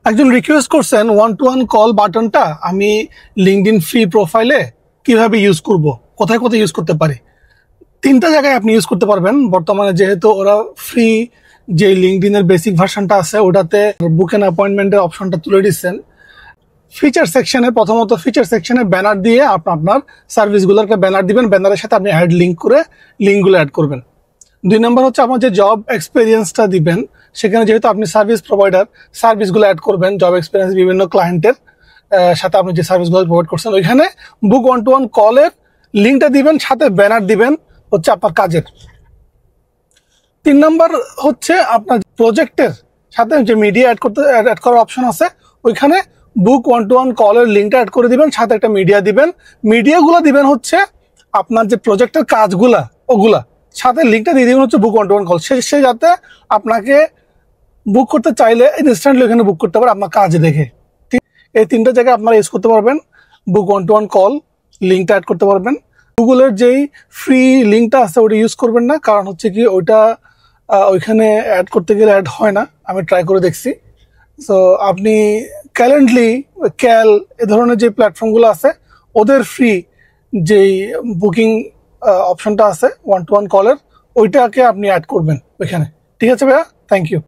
একজন রিকোয়েস্ট করছেন one to one call বাটনটা আমি লিঙ্কডইন ফ্রি প্রোফাইলে কিভাবে ইউজ করব, কোথায় কোথায় ইউজ করতে পারি। তিনটা জায়গায় আপনি ইউজ করতে পারবেন বর্তমানে, যেহেতু ওরা ফ্রি যে লিঙ্কডইনের বেসিক ভার্সনটা আছে ওটাতে বুক এন্ড অ্যাপয়েন্টমেন্টের অপশনটা তুলে দিচ্ছেন। ফিচার সেকশনে প্রথমত ফিচার সেকশনে ব্যানার দিয়ে আপনার সার্ভিসগুলোর একটা ব্যানার দিবেন, ব্যানারের সাথে আপনি অ্যাড লিঙ্ক করে লিঙ্কগুলো অ্যাড করবেন। 2 নম্বর হচ্ছে আপনার যে জব এক্সপিরিয়েন্সটা দিবেন, সেখানে যেহেতু আপনি সার্ভিস প্রোভাইডার সার্ভিসগুলো অ্যাড করবেন, জব এক্সপিরিয়েন্স বিভিন্ন ক্লায়েন্টের সাথে আপনি যে সার্ভিসগুলো প্রোভাইড করছেন ওইখানে বুক ওয়ান টু ওয়ান কলের লিঙ্কটা দিবেন, সাথে ব্যানার দিবেন হচ্ছে আপনার কাজের। 3 নম্বর হচ্ছে আপনার প্রজেক্টের সাথে যে মিডিয়া অ্যাড করার অপশন আছে ওইখানে বুক ওয়ান টু ওয়ান কলের লিঙ্কটা অ্যাড করে দিবেন, সাথে একটা মিডিয়া দিবেন। মিডিয়াগুলো দিবেন হচ্ছে আপনার যে প্রজেক্টের কাজগুলা ওগুলা, সাথে লিঙ্কটা দিয়ে দিবেন হচ্ছে book one to one call. সে যাতে আপনাকে বুক করতে চাইলে ইনস্ট্যান্টলি ওখানে বুক করতে পারে আপনার কাজ দেখে। ঠিক, এই 3টা জায়গায় আপনারা ইউজ করতে পারবেন। Book one to one call লিঙ্কটা অ্যাড করতে পারবেন। গুগলের যেই ফ্রি লিঙ্কটা আছে ওটা ইউজ করবেন না, কারণ হচ্ছে কি ওইটা ওইখানে অ্যাড করতে গেলে অ্যাড হয় না, আমি ট্রাই করে দেখছি। সো আপনি ক্যালেন্ডলি, ক্যাল এ ধরনের যে প্ল্যাটফর্মগুলো আছে ওদের ফ্রি যেই বুকিং অপশনটা আছে ওয়ান টু ওয়ান কলের, ওইটাকে আপনি অ্যাড করবেন ওইখানে। ঠিক আছে ভাইয়া, থ্যাংক ইউ।